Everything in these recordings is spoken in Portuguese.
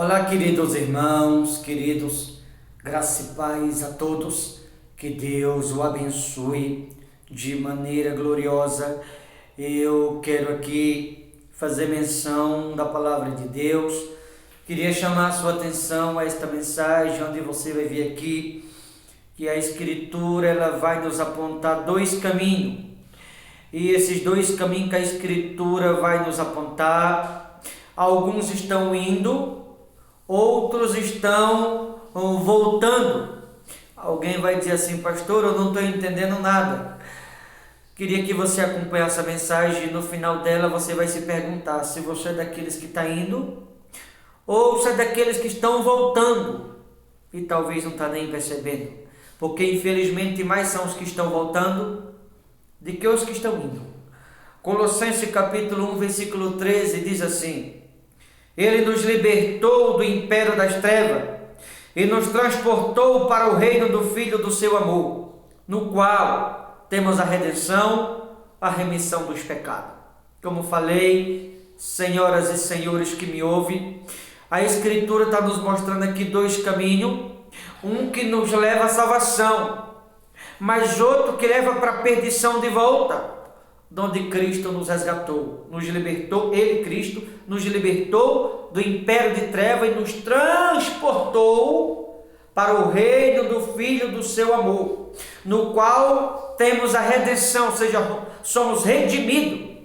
Olá, queridos irmãos, queridos, graça e paz a todos, que Deus o abençoe de maneira gloriosa. Eu quero aqui fazer menção da palavra de Deus. Queria chamar a sua atenção a esta mensagem, onde você vai ver aqui que a Escritura ela vai nos apontar dois caminhos. E esses dois caminhos que a Escritura vai nos apontar, alguns estão indo, outros estão voltando. Alguém vai dizer assim: pastor, eu não estou entendendo nada. Queria que você acompanhasse a mensagem e no final dela você vai se perguntar se você é daqueles que está indo ou se é daqueles que estão voltando e talvez não está nem percebendo, porque infelizmente mais são os que estão voltando do que os que estão indo. Colossenses capítulo 1, versículo 13 diz assim: Ele nos libertou do império das trevas e nos transportou para o reino do Filho do seu amor, no qual temos a redenção, a remissão dos pecados. Como falei, senhoras e senhores que me ouvem, a Escritura está nos mostrando aqui dois caminhos, um que nos leva à salvação, mas outro que leva para a perdição de volta, onde Cristo nos resgatou, nos libertou. Ele, Cristo, nos libertou do império de trevas e nos transportou para o reino do Filho do seu amor, no qual temos a redenção, ou seja, somos redimidos,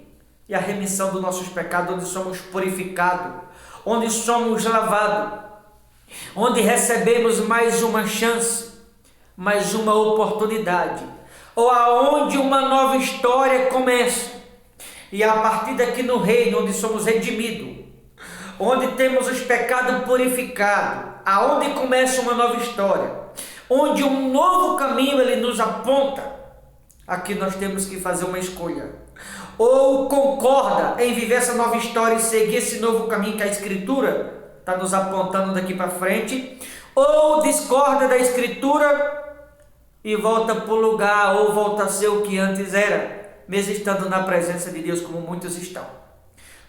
e a remissão dos nossos pecados, onde somos purificados, onde somos lavados, onde recebemos mais uma chance, mais uma oportunidade, ou aonde uma nova história começa. E a partir daqui no reino, onde somos redimidos, onde temos os pecados purificados, aonde começa uma nova história, onde um novo caminho ele nos aponta, aqui nós temos que fazer uma escolha. Ou concorda em viver essa nova história e seguir esse novo caminho que a Escritura está nos apontando daqui para frente, ou discorda da Escritura e volta para o lugar, ou volta a ser o que antes era, mesmo estando na presença de Deus, como muitos estão.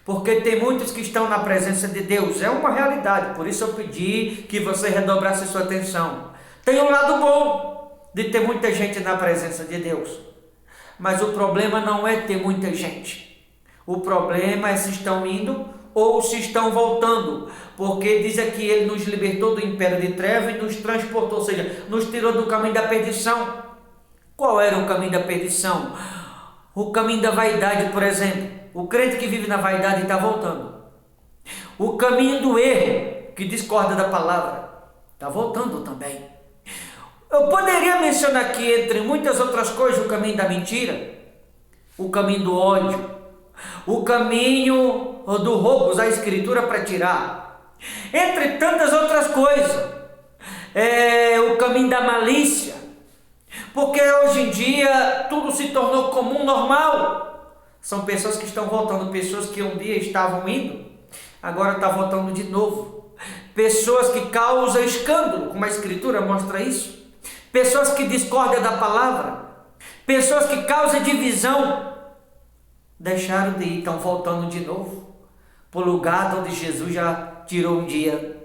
Porque tem muitos que estão na presença de Deus, é uma realidade. Por isso eu pedi que você redobrasse sua atenção. Tem um lado bom de ter muita gente na presença de Deus, mas o problema não é ter muita gente. O problema é se estão indo ou se estão voltando, porque diz aqui, ele nos libertou do império de trevas e nos transportou, ou seja, nos tirou do caminho da perdição. Qual era o caminho da perdição? O caminho da vaidade, por exemplo. O crente que vive na vaidade está voltando. O caminho do erro, que discorda da palavra, está voltando também. Eu poderia mencionar aqui, entre muitas outras coisas, o caminho da mentira, o caminho do ódio, o caminho do roubo, usar a Escritura para tirar, entre tantas outras coisas, o caminho da malícia, porque hoje em dia tudo se tornou comum, normal. São pessoas que estão voltando, pessoas que um dia estavam indo, agora estão voltando de novo, pessoas que causam escândalo, como a Escritura mostra isso, pessoas que discordam da palavra, pessoas que causam divisão, deixaram de ir, estão voltando de novo para o lugar onde Jesus já tirou um dia.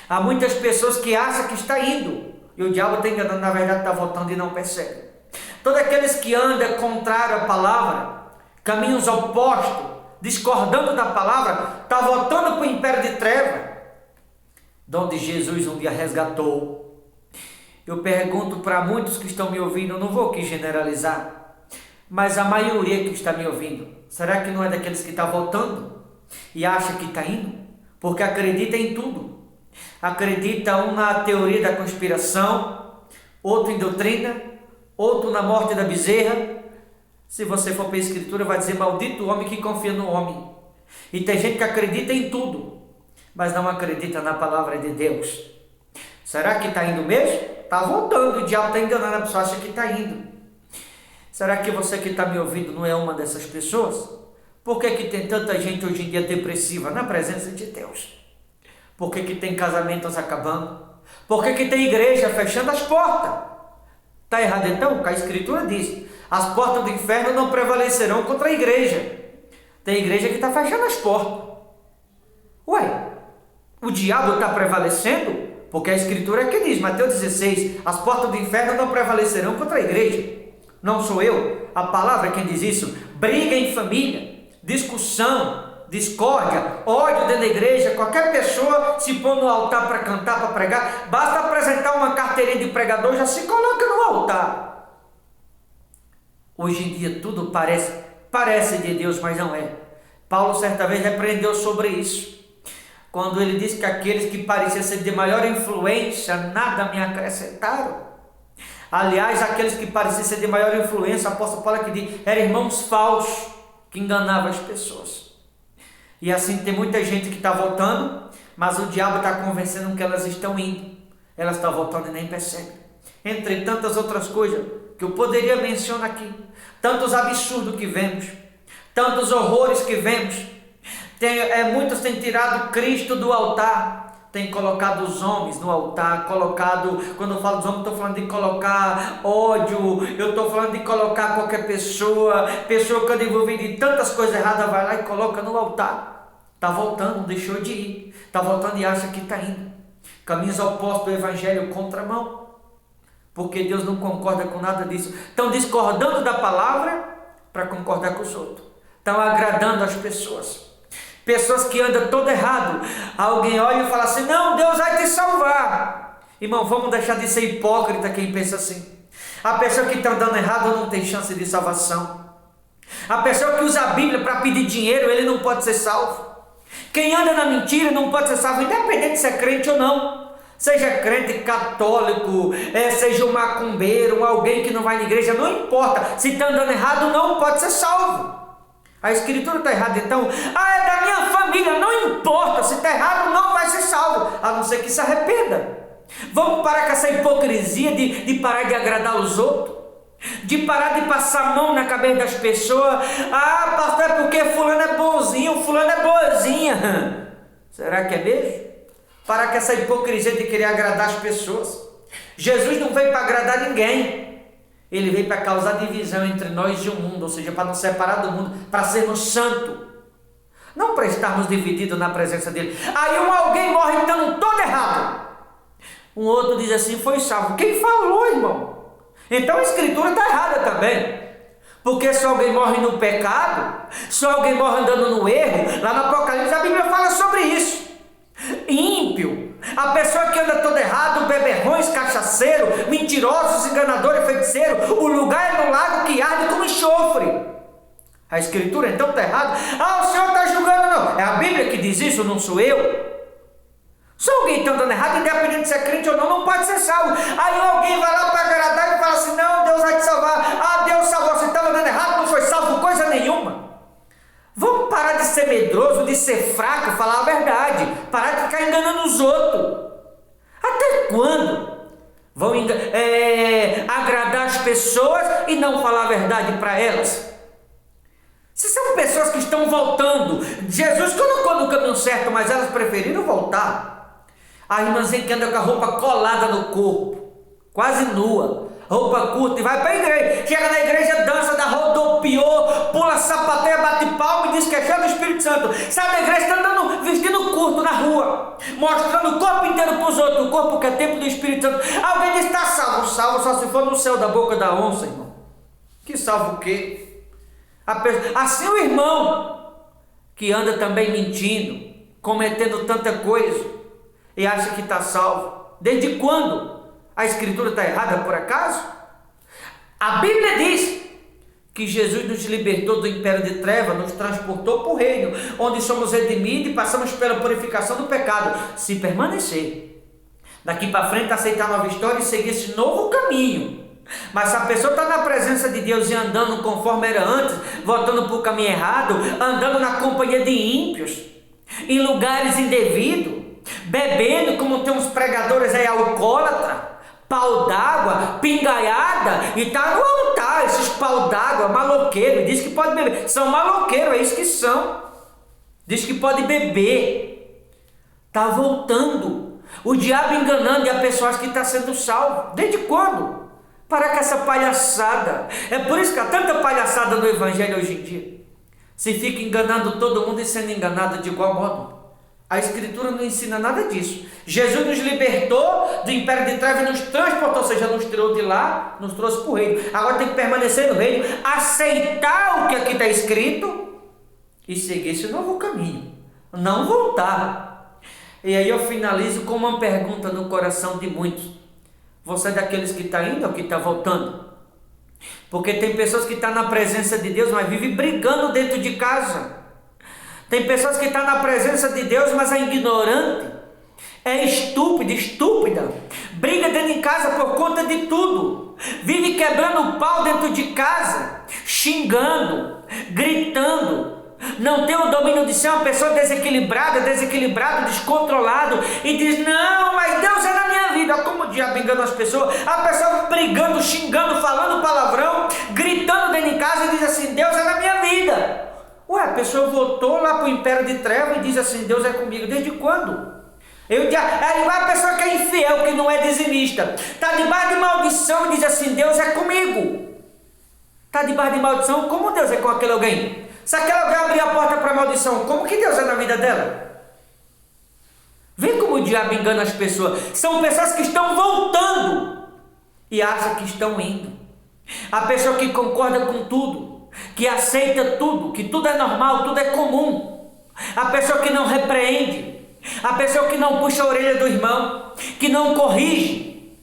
Há muitas pessoas que acham que está indo e o diabo está enganando, na verdade está voltando e não percebe. Todos aqueles que andam contrário à palavra, caminhos opostos, discordando da palavra, está voltando para o império de trevas, onde Jesus um dia resgatou. Eu pergunto para muitos que estão me ouvindo, eu não vou aqui generalizar, mas a maioria que está me ouvindo, será que não é daqueles que está voltando e acha que está indo? Porque acredita em tudo. Acredita um na teoria da conspiração, outro em doutrina, outro na morte da bezerra. Se você for para a Escritura, vai dizer: maldito o homem que confia no homem. E tem gente que acredita em tudo, mas não acredita na palavra de Deus. Será que está indo mesmo? Está voltando, o diabo está enganando, a pessoa acha que está indo. Será que você que está me ouvindo não é uma dessas pessoas? Por que tem tanta gente hoje em dia depressiva na presença de Deus? Por que tem casamentos acabando? Por que tem igreja fechando as portas? Está errado então? Que a Escritura diz: as portas do inferno não prevalecerão contra a igreja. Tem igreja que está fechando as portas. Ué, O diabo está prevalecendo? Porque a Escritura é que diz, Mateus 16, as portas do inferno não prevalecerão contra a igreja. Não sou eu, a palavra é quem diz isso. Briga em família, discussão, discórdia, ódio dentro da igreja. Qualquer pessoa se põe no altar para cantar, para pregar, basta apresentar uma carteirinha de pregador, já se coloca no altar. Hoje em dia tudo parece de Deus, mas não é. Paulo certa vez repreendeu sobre isso, quando ele disse que aqueles que pareciam ser de maior influência nada me acrescentaram. Aliás, aqueles que pareciam ser de maior influência, o apóstolo Paulo aqui diz, eram irmãos falsos que enganavam as pessoas. E assim tem muita gente que está voltando, mas o diabo está convencendo que elas estão indo. Elas estão voltando e nem percebem. Entre tantas outras coisas que eu poderia mencionar aqui, tantos absurdos que vemos, tantos horrores que vemos. Muitos têm tirado Cristo do altar, têm colocado os homens no altar, quando eu falo dos homens, estou falando de colocar ódio, eu estou falando de colocar qualquer pessoa que anda envolvida em tantas coisas erradas, vai lá e coloca no altar. Está voltando, não deixou de ir, está voltando e acha que está indo. Caminhos opostos do evangelho, contramão, porque Deus não concorda com nada disso. Estão discordando da palavra para concordar com os outros, estão agradando as pessoas. Pessoas que andam todo errado, alguém olha e fala assim, não, Deus vai te salvar. Irmão, vamos deixar de ser hipócrita quem pensa assim. A pessoa que está andando errado não tem chance de salvação. A pessoa que usa a Bíblia para pedir dinheiro, ele não pode ser salvo. Quem anda na mentira não pode ser salvo, independente de se é crente ou não. Seja crente católico, seja um macumbeiro, alguém que não vai na igreja, não importa. Se está andando errado, não pode ser salvo. A Escritura está errada, então, é da minha família, não importa, se está errado, não vai ser salvo, a não ser que se arrependa. Vamos parar com essa hipocrisia de parar de agradar os outros, de parar de passar a mão na cabeça das pessoas. Pastor, é porque fulano é bonzinho, fulano é boazinha. Será que é mesmo? Parar com essa hipocrisia de querer agradar as pessoas. Jesus não veio para agradar ninguém. Ele veio para causar divisão entre nós e o mundo, ou seja, para nos separar do mundo, para sermos santos, não para estarmos divididos na presença dele. Aí alguém morre estando todo errado, um outro diz assim, foi salvo. Quem falou, irmão? Então a Escritura está errada também, porque se alguém morre no pecado, se alguém morre andando no erro, lá no Apocalipse a Bíblia fala sobre isso. Ímpio, a pessoa que anda todo errado, beberrões, cachaceiro, mentirosos, enganadores, feiticeiros, o lugar é no lago que arde como enxofre. A Escritura então está errada. O senhor está julgando, não. É a Bíblia que diz isso, não sou eu. Se alguém está andando errado, independente de ser crente ou não pode ser salvo. Aí alguém vai lá para agradar e fala assim, não, Deus vai te salvar. Deus salvou, você estava andando errado, não foi salvo coisa nenhuma. Vamos parar de ser medroso, de ser fraco, falar a verdade. Parar de ficar enganando os outros. Até quando vão agradar as pessoas e não falar a verdade para elas? Se são pessoas que estão voltando, Jesus colocou no caminho certo, mas elas preferiram voltar. A irmãzinha que anda com a roupa colada no corpo, quase nua, roupa curta, e vai para a igreja, chega na igreja, dança, dá rodopiou, pula, sapateia, bate palma e diz que é cheio do Espírito Santo. Sai da igreja, está andando vestido curto na rua, mostrando o corpo inteiro para os outros, o corpo que é templo do Espírito Santo. Alguém diz, está salvo. Salvo só se for no céu da boca da onça, irmão. Que salvo o quê? Assim o irmão que anda também mentindo, cometendo tanta coisa e acha que está salvo. Desde quando? A Escritura está errada por acaso? A Bíblia diz que Jesus nos libertou do império de trevas, nos transportou para o reino, onde somos redimidos e passamos pela purificação do pecado. Se permanecer, daqui para frente aceitar nova história e seguir esse novo caminho. Mas se a pessoa está na presença de Deus e andando conforme era antes, voltando para o caminho errado, andando na companhia de ímpios, em lugares indevidos, bebendo, como tem uns pregadores aí, alcoólatra, pau d'água, pingaiada, e está no altar, esses pau d'água, maloqueiro, diz que pode beber, são maloqueiros, é isso que são, diz que pode beber, está voltando, o diabo enganando, e a pessoa que está sendo salvo. Desde quando? Para com essa palhaçada. É por isso que há tanta palhaçada no evangelho hoje em dia. Se fica enganando todo mundo e sendo enganado de igual modo. A Escritura não ensina nada disso. Jesus nos libertou do império de trevas e nos transportou, ou seja, nos tirou de lá, nos trouxe para o reino. Agora tem que permanecer no reino, aceitar o que aqui está escrito e seguir esse novo caminho, não voltar. E aí eu finalizo com uma pergunta no coração de muitos: você é daqueles que está indo ou que está voltando? Porque tem pessoas que estão na presença de Deus, mas vivem brigando dentro de casa. Tem pessoas que estão na presença de Deus, mas é ignorante, é estúpida, briga dentro de casa por conta de tudo, vive quebrando o pau dentro de casa, xingando, gritando, não tem o domínio de ser uma pessoa desequilibrado, descontrolado, e diz: não, mas Deus é na minha vida. Como o diabo engana as pessoas? A pessoa brigando, xingando, falando palavrão, gritando dentro de casa e diz assim: Deus é na minha vida. Ué, a pessoa voltou lá para o império de trevas e diz assim: Deus é comigo. Desde quando? É igual a pessoa que é infiel, que não é dizimista, está debaixo de maldição e diz assim: Deus é comigo. Está debaixo de maldição, como Deus é com aquele alguém? Se aquele alguém abrir a porta para a maldição, como que Deus é na vida dela? Vê como o diabo engana as pessoas. São pessoas que estão voltando e acham que estão indo. A pessoa que concorda com tudo, que aceita tudo, que tudo é normal, tudo é comum. A pessoa que não repreende, a pessoa que não puxa a orelha do irmão, que não corrige,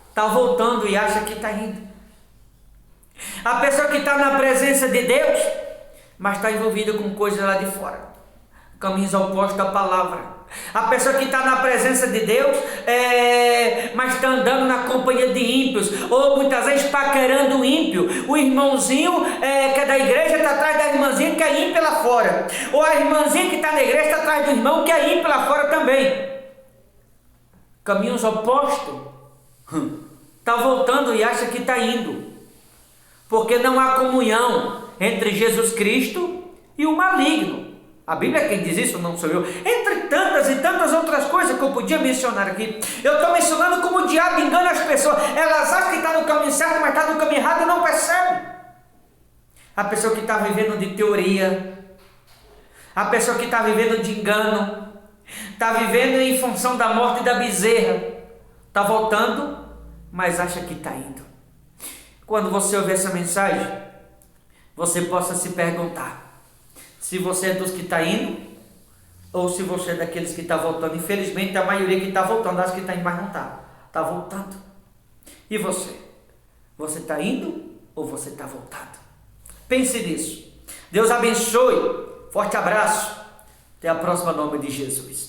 está voltando e acha que está indo. A pessoa que está na presença de Deus, mas está envolvida com coisas lá de fora, caminhos opostos à palavra. A pessoa que está na presença de Deus, mas está andando na companhia de ímpios, ou muitas vezes paquerando o ímpio. O irmãozinho que é da igreja está atrás da irmãzinha que é ímpia lá fora, ou a irmãzinha que está na igreja está atrás do irmão que é ímpio lá fora também. Caminhos opostos. Está voltando e acha que está indo, porque não há comunhão entre Jesus Cristo e o maligno. A Bíblia é quem diz isso, não sou eu. Entre tantas e tantas outras coisas que eu podia mencionar aqui, eu estou mencionando como o diabo engana as pessoas. Elas acham que está no caminho certo, mas está no caminho errado e não percebe. A pessoa que está vivendo de teoria, a pessoa que está vivendo de engano, está vivendo em função da morte da bezerra, está voltando, mas acha que está indo. Quando você ouvir essa mensagem, você possa se perguntar se você é dos que está indo ou se você é daqueles que está voltando. Infelizmente, a maioria que está voltando, acho que está indo, mas não está. Está voltando. E você? Você está indo ou você está voltando? Pense nisso. Deus abençoe. Forte abraço. Até a próxima, em nome de Jesus.